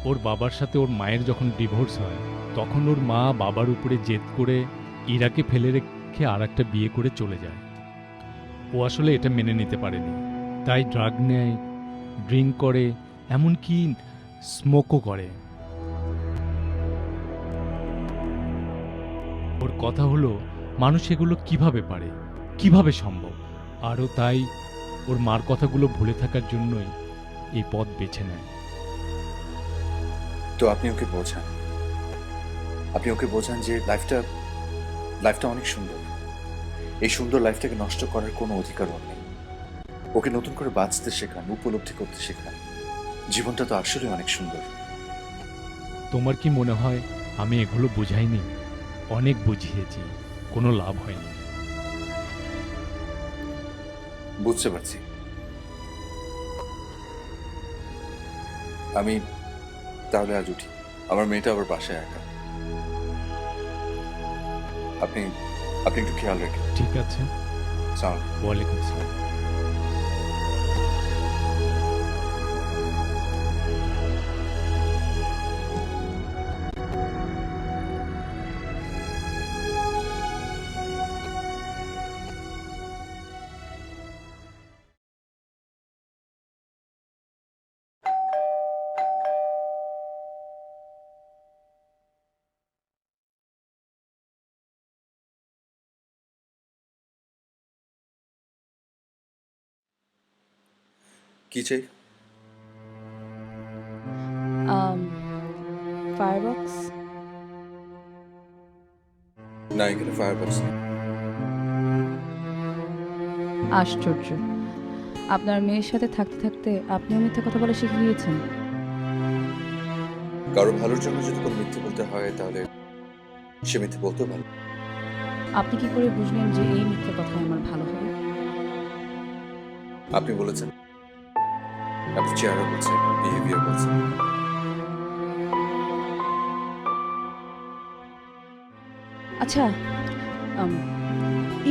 ওর বাবার সাথে ওর মায়ের যখন ডিভোর্স হয়, তখন ওর মা বাবার উপরে জেদ করে ইরাকে ফেলে রেখে আর একটা বিয়ে করে চলে যায়। ও আসলে এটা মেনে নিতে পারেনি, তাই ড্রাগ নেয়, ড্রিঙ্ক করে, এমনকি স্মোকও করে। ওর কথা হলো মানুষ এগুলো কিভাবে পারে, কিভাবে সম্ভব। আরও তাই ওর মার কথাগুলো ভুলে থাকার জন্যই এই পথ বেছে নেয়। তো আপনি ওকে বোঝান যে লাইফটা অনেক সুন্দর। এই সুন্দর লাইফটাকে নষ্ট করার কোনো অধিকার ওর নেই। ওকে নতুন করে বাঁচতে শেখান, উপলব্ধি করতে শেখান। জীবনটা তো আসলে অনেক সুন্দর। তোমার কি মনে হয় আমি এগুলো বুঝাইনি? অনেক বুঝিয়েছি, কোনো লাভ হয়নি। বুঝতে পারছি। আমি তাহলে আজ উঠি, আমার মেয়েটা আবার বাসায় একা। আপনি একটু খেয়াল রাখেন। ঠিক আছে। সালাম। ওয়ালাইকুম আসসালাম। কি চাই? ফায়ারবক্স। না, এখানে ফায়ার বক্স নেই। আশ্চর্য, আপনার মেয়ের সাথে থাকতে থাকতে আপনিও মিথ্যে কথা বলা শিখে গিয়েছেন। কারো ভালোর জন্য যদি কোনো মিথ্যে বলতে হয় তাহলে সে মিথ্যে বলতেও ভালো। আপনি কি করে বুঝলেন যে এই মিথ্যে কথা আমার ভালো হবে? আপনি বলেছেন, আপনি চেহারা বলছেন, বিহেভিয়ার বলছেন। আচ্ছা,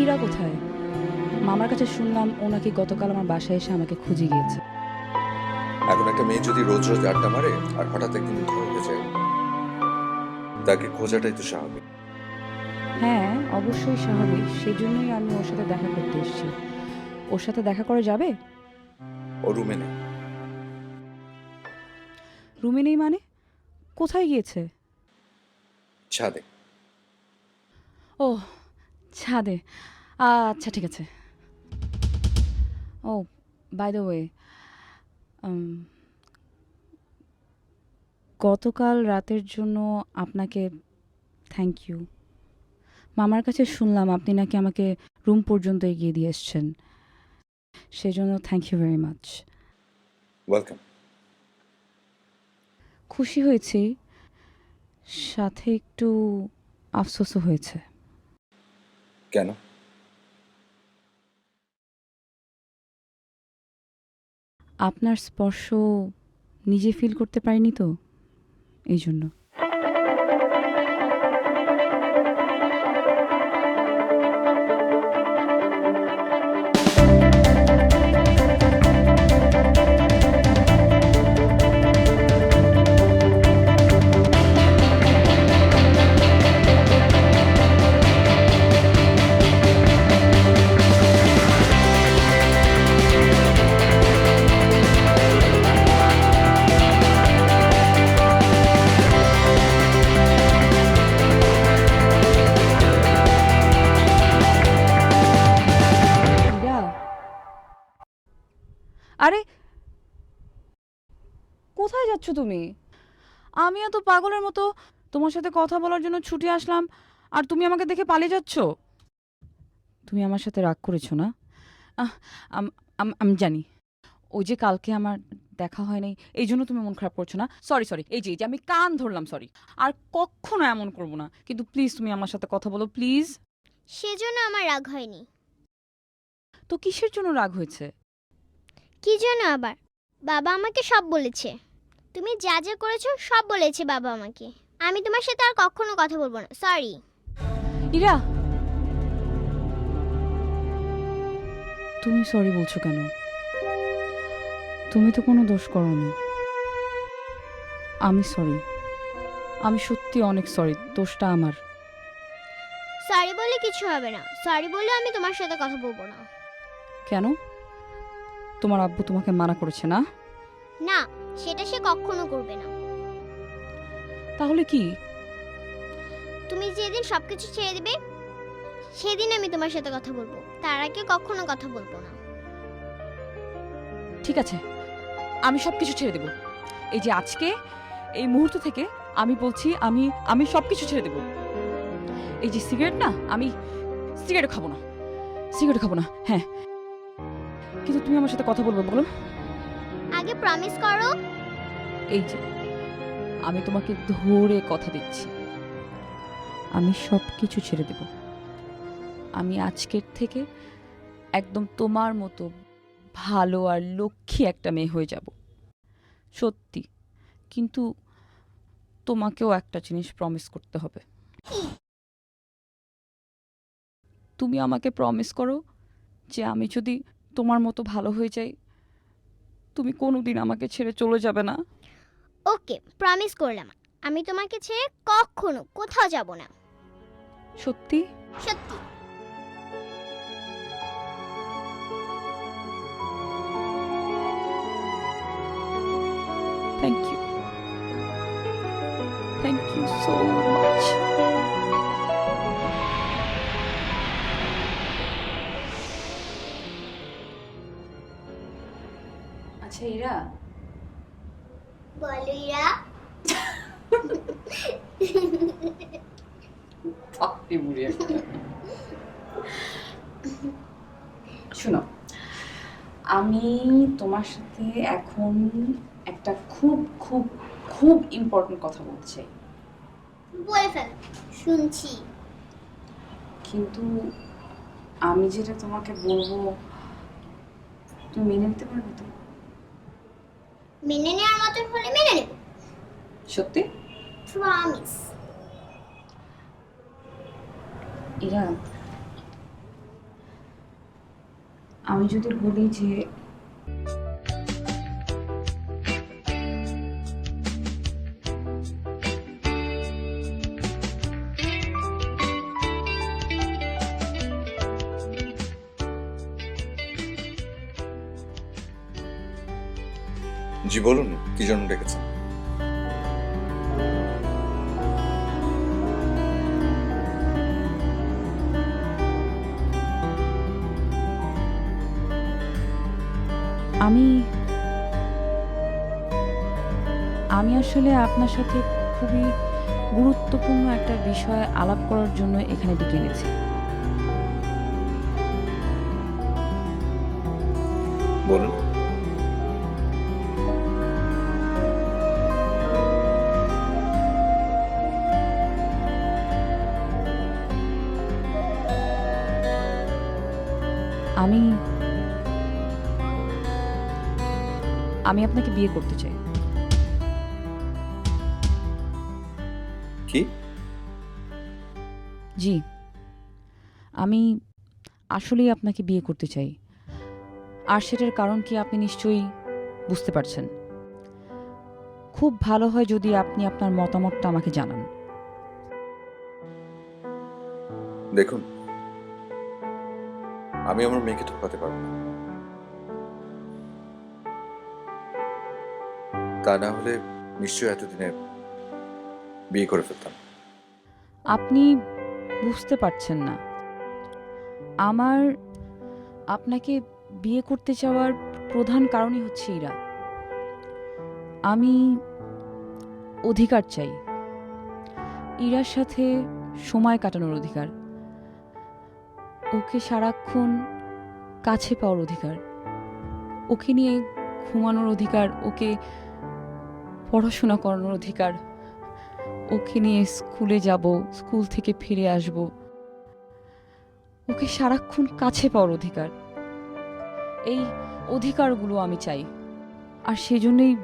ইরা কোথায়? মামার কাছে শুনলাম ও নাকি গতকাল আমার বাসায় এসে আমাকে খুঁজে গিয়েছে। এখন একটা মেয়ে যদি রোজ রোজ আড্ডা মারে আর হঠাৎ একদিন উধাও হয়ে যায়, তাকে খোঁজাটাই তো স্বাভাবিক। হ্যাঁ, অবশ্যই স্বাভাবিক। সেজন্যই আমি ওর সাথে দেখা করতে এসেছি। ওর সাথে দেখা করে যাবে? ও রুমে নেই। রুমে নেই মানে? কোথায় গিয়েছে? ছাদে। ও, ছাদে। আচ্ছা, ঠিক আছে। ও, বাই দ্য ওয়ে, গতকাল রাতের জন্য আপনাকে থ্যাংক ইউ। মামার কাছে শুনলাম আপনি নাকি আমাকে রুম পর্যন্ত এগিয়ে দিয়ে এসছেন, সেজন্য thank you very much. Welcome. খুশি হয়েছি, সাথে একটু আফসোসও হয়েছে। কেন? আপনার স্পর্শ নিজে ফিল করতে পারিনি তো, এই জন্য। আরে, কোথায় যাচ্ছ তুমি? আমি এত পাগলের মতো তোমার সাথে কথা বলার জন্য ছুটে আসলাম, আর তুমি আমাকে দেখে পালিয়ে যাচ্ছ। তুমি আমার সাথে রাগ করেছো না? আমি জানি, ওই যে কালকে আমার দেখা হয় নাই, এই জন্য তুমি মন খারাপ করছো না। সরি সরি, এই যে আমি কান ধরলাম, সরি। আর কখনো এমন করবো না, কিন্তু প্লিজ তুমি আমার সাথে কথা বলো, প্লিজ। সেজন্য আমার রাগ হয়নি। তো কিসের জন্য রাগ হয়েছে? কি জন্য আবার? বাবা আমাকে সব বলেছে। তুমি যা যা করেছো সব বলেছে বাবা আমাকে। আমি তোমার সাথে আর কখনো কথা বলবো না, সরি। ইরা, তুমি সরি বলছো কেন? তুমি তো কোনো দোষ করোনি। আমি সরি, আমি সত্যি অনেক সরি, দোষটা আমার। সরি বলে কিছু হবে না, সরি বলে আমি তোমার সাথে কথা বলবো না। কেন? তোমার আব্বু তোমাকে মানা করেছে না? না, সেটা সে কখনো করবে না। তাহলে কি? তুমি যেদিন সবকিছু ছেড়ে দিবে সেদিন আমি তোমার সাথে কথা বলবো, তার আগে কখনো কথা বলবো না। ঠিক আছে, আমি সবকিছু ছেড়ে দেব। এই যে আজকে এই মুহূর্ত থেকে আমি বলছি, আমি সবকিছু ছেড়ে দেব। এই যে সিগারেট না, আমি সিগারেট খাবো না, সিগারেট খাবো না। হ্যাঁ, কিন্তু তুমি আমার সাথে কথা বলবে, বলো। আগে প্রমিস করো। এই যে আমি তোমাকে ধরে কথা দিচ্ছি, আমি সব কিছু ছেড়ে দেব। আমি আজকের থেকে একদম তোমার মতো ভালো আর লক্ষ্মী একটা মেয়ে হয়ে যাব, সত্যি। কিন্তু তোমাকেও একটা জিনিস প্রমিস করতে হবে। তুমি আমাকে প্রমিস করো যে আমি যদি তোমার মতো ভালো হয়ে যাই, তুমি কোনোদিন আমাকে ছেড়ে চলে যাবে না। ওকে, প্রমিস করলাম, আমি তোমাকে ছেড়ে কখনো কোথাও যাব না। সত্যি? সত্যি। Thank you, thank you so much. আচ্ছা ইরা, বলো ইরা। শোনো, আমি তোমার সাথে এখন একটা খুব খুব খুব ইম্পর্টেন্ট কথা বলছি, বলে ফেল, শুনছি। কিন্তু আমি যেটা তোমাকে বলবো তুমি মেনে নিতে পারবে তো? মেনে নেওয়ার মতন হলে মেনে নেব। সত্যি? প্রমিস। ইরা, আমি যদি বলি যে জি বলুন, কি জন্য ডেকেছেন? আমি আসলে আপনার সাথে খুবই গুরুত্বপূর্ণ একটা বিষয় আলাপ করার জন্য এখানে ডেকে এনেছি। বলুন। আমি আপনাকে বিয়ে করতে চাই। কি? জি, আমি আসলেই আপনাকে বিয়ে করতে চাই। আর সেটার কারণ কি আপনি নিশ্চয়ই বুঝতে পারছেন। খুব ভালো হয় যদি আপনি আপনার মতামতটা আমাকে জানান। দেখুন, আমি আমার মেয়েকে ঠকাতে পারবো না। তা না হলে নিশ্চয়ই এতদিনে বিয়ে করে ফেলতাম। আপনি বুঝতে পারছেন না, আমার আপনাকে বিয়ে করতে চাওয়ার প্রধান কারণই হচ্ছে ইরা। আমি অধিকার চাই, ইরার সাথে সময় কাটানোর অধিকার, ওকে সারাক্ষণ কাছে পাওয়ার অধিকার, ওকে নিয়ে ঘুমানোর অধিকার, ওকে পড়াশোনা করানোর অধিকার, ওকে নিয়ে স্কুলে যাব, স্কুল থেকে ফিরে আসব, ওকে সারাক্ষণ কাছে পাওয়ার অধিকার। এই অধিকারগুলো আমি চাই, আর সেজন্যই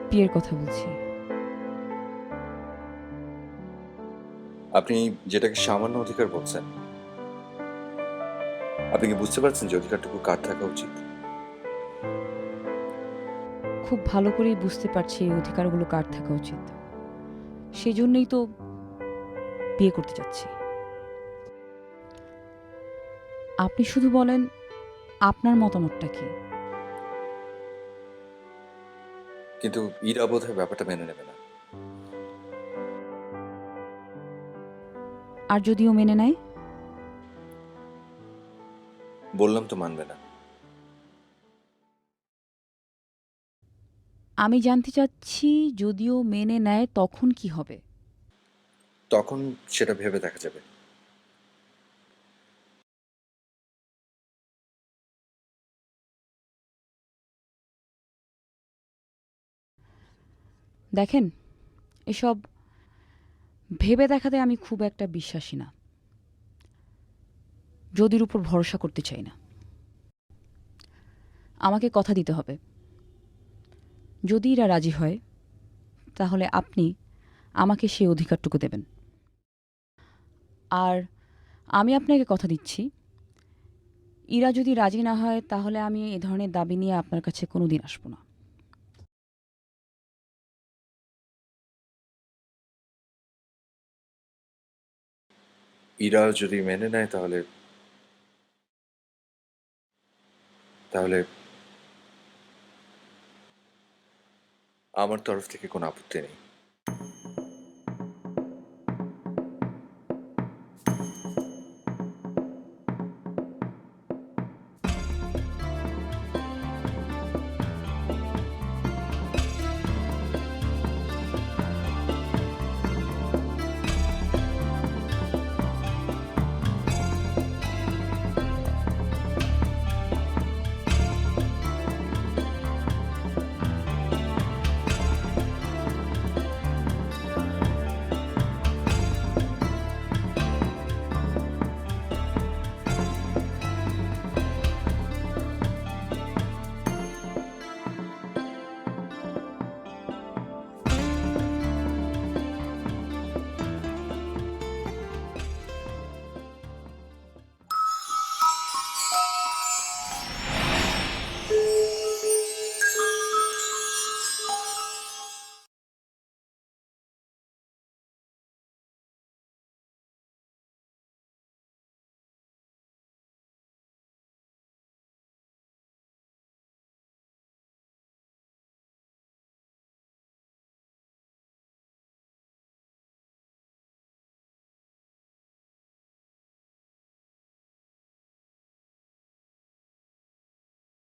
বিয়ের কথা বলছি। আপনি যেটাকে সামান্য অধিকার বলছেন, আপনি কি বুঝতে পারছেন যে অধিকারটুকু কার থাকা উচিত? খুব ভালো করেই বুঝতে পারছি এই অধিকারগুলো কার থাকা উচিত। সেই জন্যই তো বিয়ে করতে যাচ্ছি। আপনি শুধু বলেন আপনার মতামতটা কি। কিন্তু ইরা বোধহয় ব্যাপারটা মেনে নেবে না। আর যদিও মেনে নেয়? বললাম তো মানবে না। আমি জানতে চাচ্ছি, যদিও মেনে নেয় তখন কি হবে? তখন সেটা ভেবে দেখা যাবে। দেখেন, এসব ভেবে দেখাতে আমি খুব একটা বিশ্বাসী না। যদির উপর ভরসা করতে চাই না। আমাকে কথা দিতে হবে, যদি এরা রাজি হয় তাহলে আপনি আমাকে সেই অধিকারটুকু দেবেন। আর আমি আপনাকে কথা দিচ্ছি, ইরা যদি রাজি না হয় তাহলে আমি এ ধরনের দাবি নিয়ে আপনার কাছে কোনোদিন আসবো না। ইরা যদি মেনে নেয় তাহলে তাহলে আমার তরফ থেকে কোনো আপত্তি নেই।